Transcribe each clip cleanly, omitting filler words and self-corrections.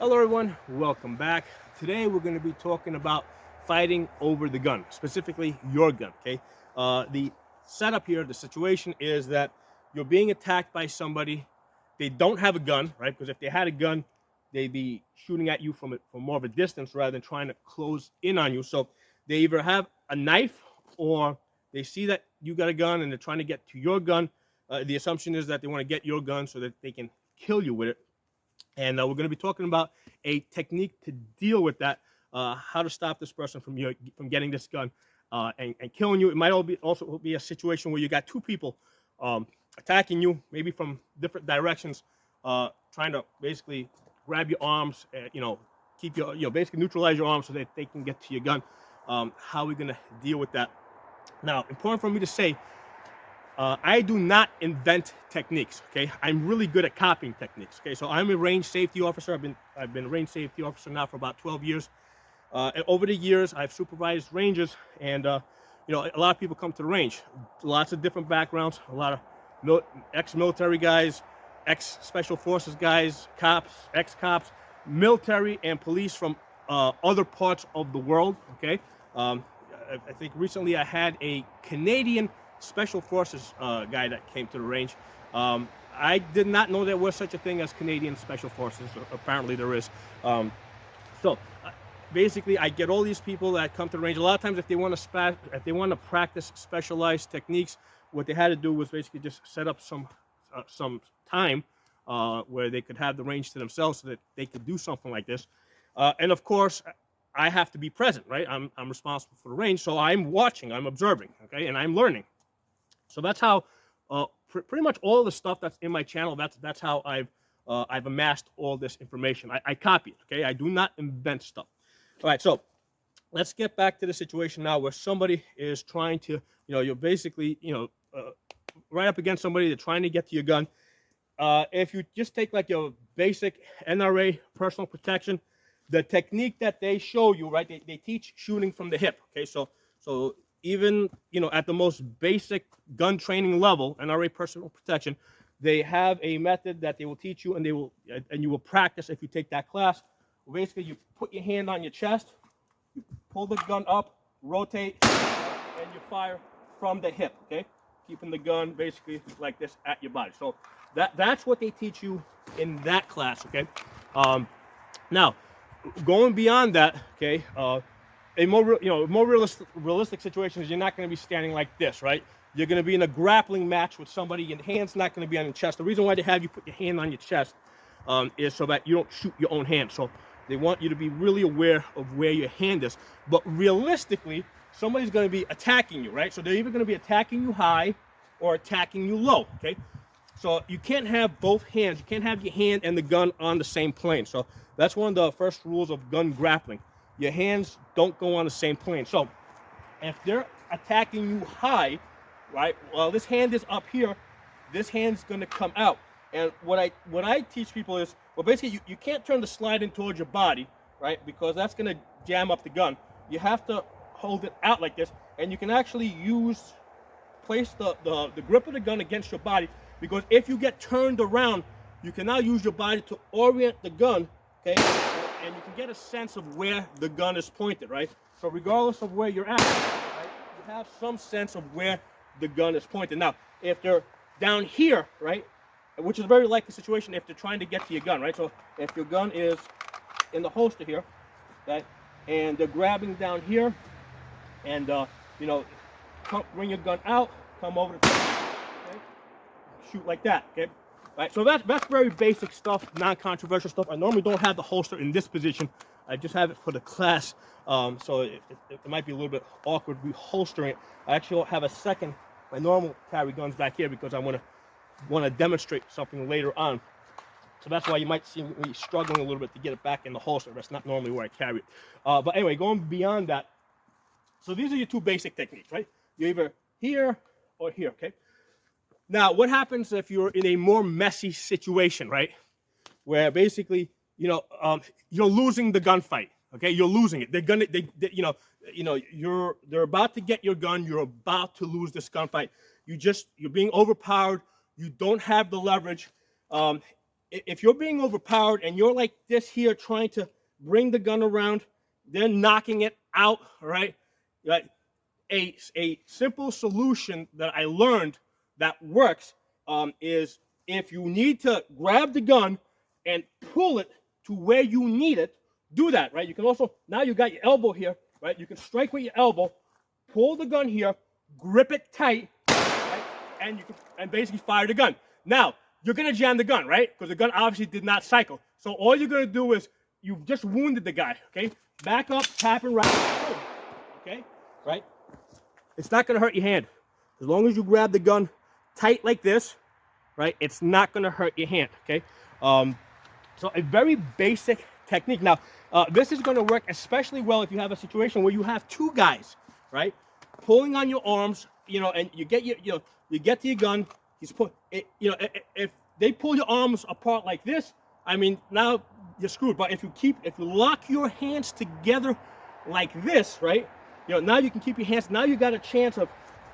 Hello everyone, welcome back. Today we're going to be talking about fighting over the gun, specifically your gun, okay? The setup here, the situation is that you're being attacked by somebody. They don't have a gun, right? Because if they had a gun, they'd be shooting at you from more of a distance rather than trying to close in on you. So they either have a knife or they see that you got a gun and they're trying to get to your gun. The assumption is that they want to get your gun so that they can kill you with it. And we're going to be talking about a technique to deal with that, how to stop this person from getting this gun and killing you. It might also be a situation where you got two people attacking you, maybe from different directions, trying to basically grab your arms, keep your, basically neutralize your arms so that they can get to your gun. How are we going to deal with that? Now, important for me to say, I do not invent techniques. Okay, I'm really good at copying techniques. Okay, so I'm a range safety officer. I've been a range safety officer now for about 12 years. And over the years, I've supervised rangers, and a lot of people come to the range. Lots of different backgrounds. A lot of ex-military guys, ex-special forces guys, cops, ex-cops, military and police from other parts of the world. Okay, I think recently I had a Canadian special forces guy that came to the range. I did not know there was such a thing as Canadian special forces. Apparently there is. So basically, I get all these people that come to the range. A lot of times, if they want to practice specialized techniques, what they had to do was basically just set up some time where they could have the range to themselves so that they could do something like this. And of course, I have to be present, right? I'm responsible for the range, so I'm watching, I'm observing, okay, and I'm learning. So that's how pretty much all the stuff that's in my channel. That's how I've amassed all this information. I copy it. Okay, I do not invent stuff. All right, so let's get back to the situation now where somebody is trying to, you're basically, right up against somebody. They're trying to get to your gun. If you just take like your basic NRA personal protection, the technique that they show you, right? They teach shooting from the hip. Okay, so even at the most basic gun training level, NRA personal protection, they have a method that they will teach you, and you will practice if you take that class. Basically, you put your hand on your chest, you pull the gun up, rotate, and you fire from the hip. Okay, keeping the gun basically like this at your body. So that's what they teach you in that class. Okay, now going beyond that, okay. A more realistic situation is you're not going to be standing like this, right? You're going to be in a grappling match with somebody. Your hand's not going to be on your chest. The reason why they have you put your hand on your chest is so that you don't shoot your own hand. So they want you to be really aware of where your hand is. But realistically, somebody's going to be attacking you, right? So they're either going to be attacking you high or attacking you low, okay? So you can't have both hands. You can't have your hand and the gun on the same plane. So that's one of the first rules of gun grappling. Your hands don't go on the same plane. So if they're attacking you high, right? Well, this hand is up here. This hand's going to come out. And what I teach people is, well, basically you can't turn the slide in towards your body, right? Because that's going to jam up the gun. You have to hold it out like this, and you can actually place the grip of the gun against your body, because if you get turned around, you can now use your body to orient the gun, okay? And you can get a sense of where the gun is pointed, right? So regardless of where you're at, right, you have some sense of where the gun is pointed. Now, if they're down here, right, which is a very likely situation if they're trying to get to your gun, right? So if your gun is in the holster here, okay, and they're grabbing down here, and bring your gun out, come over to the top, okay, shoot like that, okay? Right, so that's very basic stuff, non-controversial stuff. I normally don't have the holster in this position. I just have it for the class, so it might be a little bit awkward reholstering it. I actually have a second, my normal carry guns back here, because I want to demonstrate something later on. So that's why you might see me struggling a little bit to get it back in the holster. That's not normally where I carry it. But anyway, going beyond that, so these are your two basic techniques, right? You're either here or here, okay? Now, what happens if you're in a more messy situation, right? Where basically, you're losing the gunfight, okay? You're losing it. They're about to get your gun. You're about to lose this gunfight. You're being overpowered. You don't have the leverage. if you're being overpowered and you're like this here trying to bring the gun around, then knocking it out, right? Like a simple solution that I learned that works is if you need to grab the gun and pull it to where you need it, do that, right? You can also, now you got your elbow here, right? You can strike with your elbow, pull the gun here, grip it tight, right? And you can basically fire the gun. Now, you're gonna jam the gun, right? Because the gun obviously did not cycle. So all you're gonna do is you've just wounded the guy, okay? Back up, tap and wrap, boom, okay? Right? It's not gonna hurt your hand. As long as you grab the gun tight like this, right? It's not gonna hurt your hand, okay? So a very basic technique. Now, this is gonna work especially well if you have a situation where you have two guys, right? Pulling on your arms, you know, and you get you get to your gun. He's if they pull your arms apart like this, I mean, now you're screwed. But if you lock your hands together like this, right? You know, now you can keep your hands. Now you got a chance of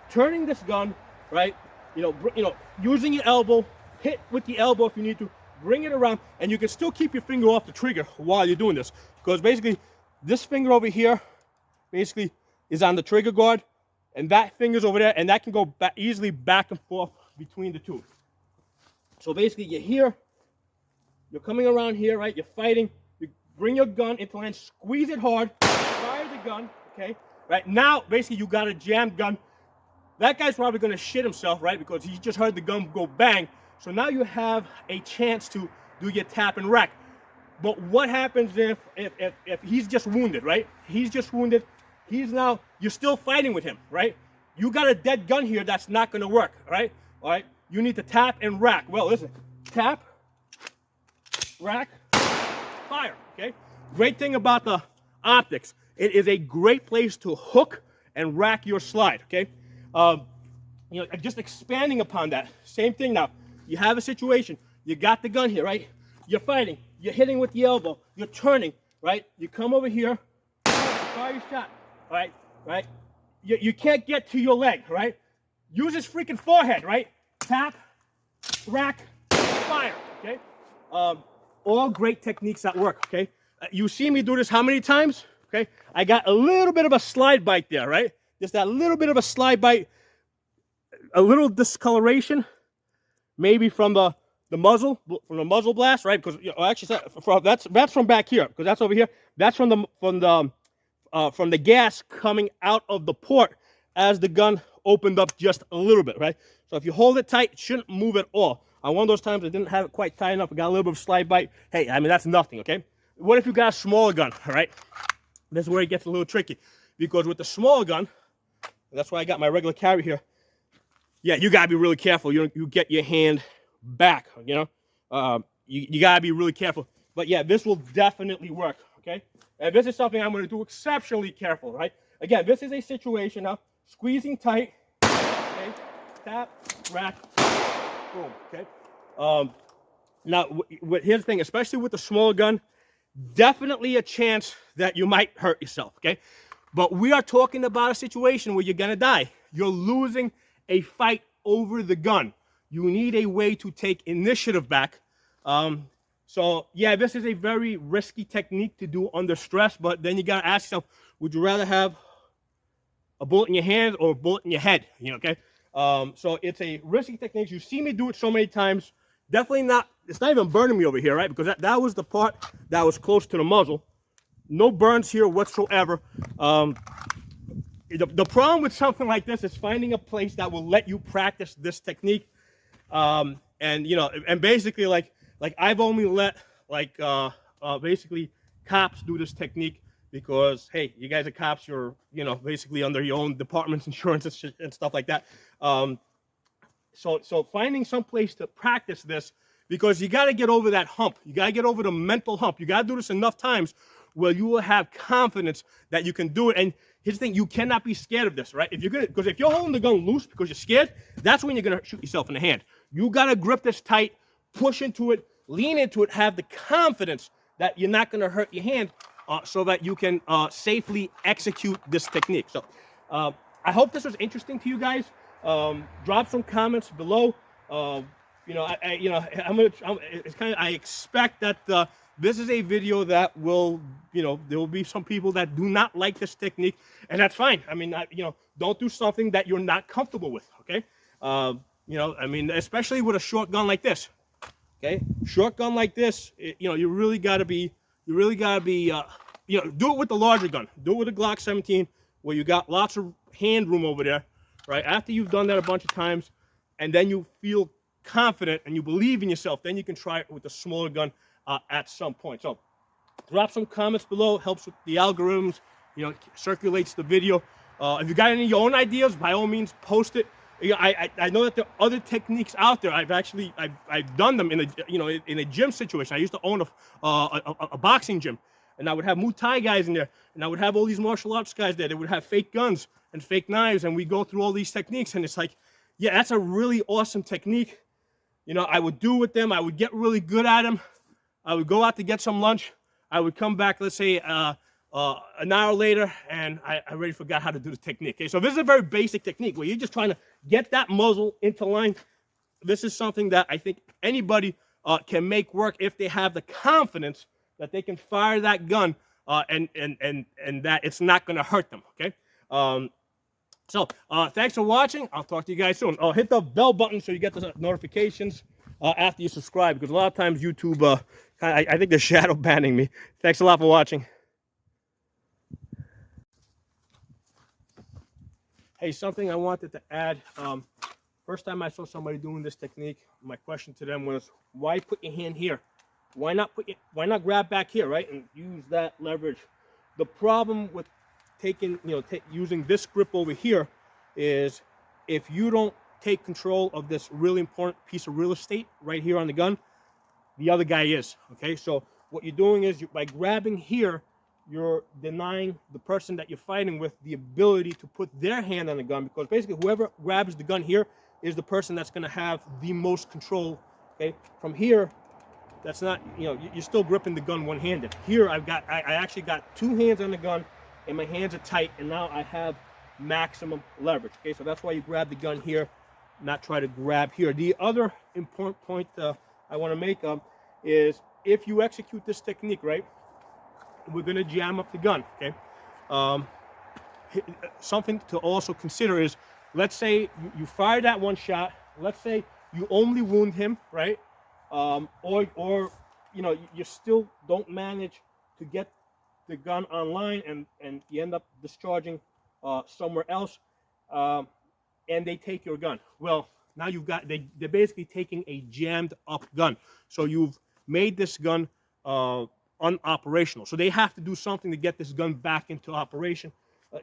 turning this gun, right? You know, using your elbow, hit with the elbow if you need to, bring it around, and you can still keep your finger off the trigger while you're doing this. Because basically, this finger over here, basically, is on the trigger guard, and that finger's over there, and that can go easily back and forth between the two. So basically, you're here, you're coming around here, right? You're fighting. You bring your gun into land, squeeze it hard, fire the gun, okay? Right now, basically, you got a jammed gun. That guy's probably gonna shit himself, right? Because he just heard the gun go bang. So now you have a chance to do your tap and rack. But what happens if he's just wounded, right? He's just wounded. You're still fighting with him, right? You got a dead gun here that's not gonna work, right? All right, you need to tap and rack. Well, listen, tap, rack, fire, okay? Great thing about the optics, it is a great place to hook and rack your slide, okay? You know, just expanding upon that, same thing now. You have a situation, you got the gun here, right? You're fighting, you're hitting with the elbow, you're turning, right? You come over here, fire your shot, right? Right? You can't get to your leg, right? Use his freaking forehead, right? Tap, rack, fire, okay? All great techniques that work, okay? You see me do this how many times? Okay? I got a little bit of a slide bite there, right? Just that little bit of a slide bite, a little discoloration, maybe from the muzzle blast, right? Because actually that's from back here, because that's over here. That's from the gas coming out of the port as the gun opened up just a little bit, right? So if you hold it tight, it shouldn't move at all. On one of those times I didn't have it quite tight enough, I got a little bit of slide bite. Hey, I mean, that's nothing, okay? What if you got a smaller gun, all right? This is where it gets a little tricky, because with the smaller gun, that's why I got my regular carry here. Yeah, you gotta be really careful. You get your hand back, you know? You gotta be really careful. But yeah, this will definitely work, okay? And this is something I'm gonna do exceptionally careful, right? Again, this is a situation now, squeezing tight, okay? Tap, rack, boom, okay? Now, here's the thing, especially with the smaller gun, definitely a chance that you might hurt yourself, okay? But we are talking about a situation where you're gonna die. You're losing a fight over the gun. You need a way to take initiative back. So yeah, this is a very risky technique to do under stress, but then you gotta ask yourself, would you rather have a bullet in your hand or a bullet in your head? You know, okay? So it's a risky technique. You see me do it so many times. Definitely not, it's not even burning me over here, right? Because that was the part that was close to the muzzle. No burns here whatsoever. The problem with something like this is finding a place that will let you practice this technique. And you know, and basically like I've only let basically cops do this technique because, hey, you guys are cops, you're, you know, basically under your own department's insurance and stuff like that. So finding some place to practice this, because you got to get over that hump. You got to get over the mental hump. You got to do this enough times where you will have confidence that you can do it. And here's the thing, you cannot be scared of this, right? Because if you're holding the gun loose because you're scared, that's when you're going to shoot yourself in the hand. You got to grip this tight, push into it, lean into it, have the confidence that you're not going to hurt your hand, so that you can safely execute this technique. So I hope this was interesting to you guys. Drop some comments below. You it's kind of, I expect that this is a video that will, there will be some people that do not like this technique, and that's fine. I mean, don't do something that you're not comfortable with, okay? Especially with a short gun like this, okay? Short gun like this, you really gotta be, do it with the larger gun. Do it with a Glock 17, where you got lots of hand room over there, right? After you've done that a bunch of times, and then you feel confident and you believe in yourself, then you can try it with a smaller gun at some point. So drop some comments below. Helps with the algorithms, circulates the video. If you got any of your own ideas, by all means post it. I know that there are other techniques out there. I've done them in a gym situation. I used to own a boxing gym, and I would have Muay Thai guys in there, and I would have all these martial arts guys there. They would have fake guns and fake knives, and we go through all these techniques, and it's like, yeah, that's a really awesome technique. I would do with them. I would get really good at them. I would go out to get some lunch. I would come back, let's say, an hour later, and I already forgot how to do the technique. Okay, so this is a very basic technique where you're just trying to get that muzzle into line. This is something that I think anybody can make work if they have the confidence that they can fire that gun and that it's not going to hurt them. Okay. So thanks for watching. I'll talk to you guys soon. Hit the bell button so you get the notifications after you subscribe, because a lot of times YouTube, I think they're shadow banning me. Thanks a lot for watching. Hey, something I wanted to add. First time I saw somebody doing this technique, my question to them was, why put your hand here? Why not grab back here, right, and use that leverage? The problem with using this grip over here is, if you don't take control of this really important piece of real estate right here on the gun, the other guy is. Okay, so what you're doing is, by grabbing here, you're denying the person that you're fighting with the ability to put their hand on the gun, because basically whoever grabs the gun here is the person that's going to have the most control. Okay, from here, that's not, you're still gripping the gun one-handed. Here I actually got two hands on the gun, and my hands are tight, and now I have maximum leverage. Okay, so that's why you grab the gun here, not try to grab here. The other important point I want to make is, if you execute this technique right, we're going to jam up the gun. Okay, something to also consider is, let's say you fire that one shot, let's say you only wound him, right, or you still don't manage to get the gun online, and you end up discharging somewhere else, and they take your gun. Well, now they're basically taking a jammed up gun, so you've made this gun unoperational. So they have to do something to get this gun back into operation.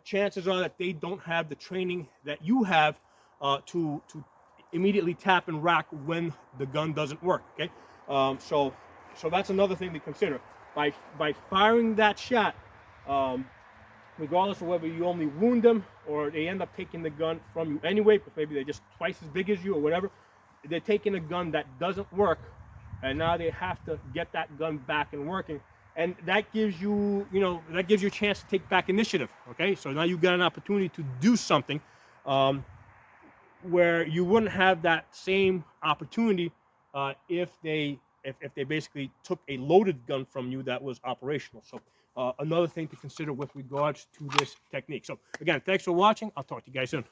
Chances are that they don't have the training that you have to immediately tap and rack when the gun doesn't work. Okay, so that's another thing to consider. By firing that shot, regardless of whether you only wound them or they end up taking the gun from you anyway, because maybe they're just twice as big as you or whatever, they're taking a gun that doesn't work, and now they have to get that gun back and working, and that gives you, a chance to take back initiative. Okay, so now you've got an opportunity to do something where you wouldn't have that same opportunity if they basically took a loaded gun from you that was operational. So another thing to consider with regards to this technique. So again, thanks for watching. I'll talk to you guys soon.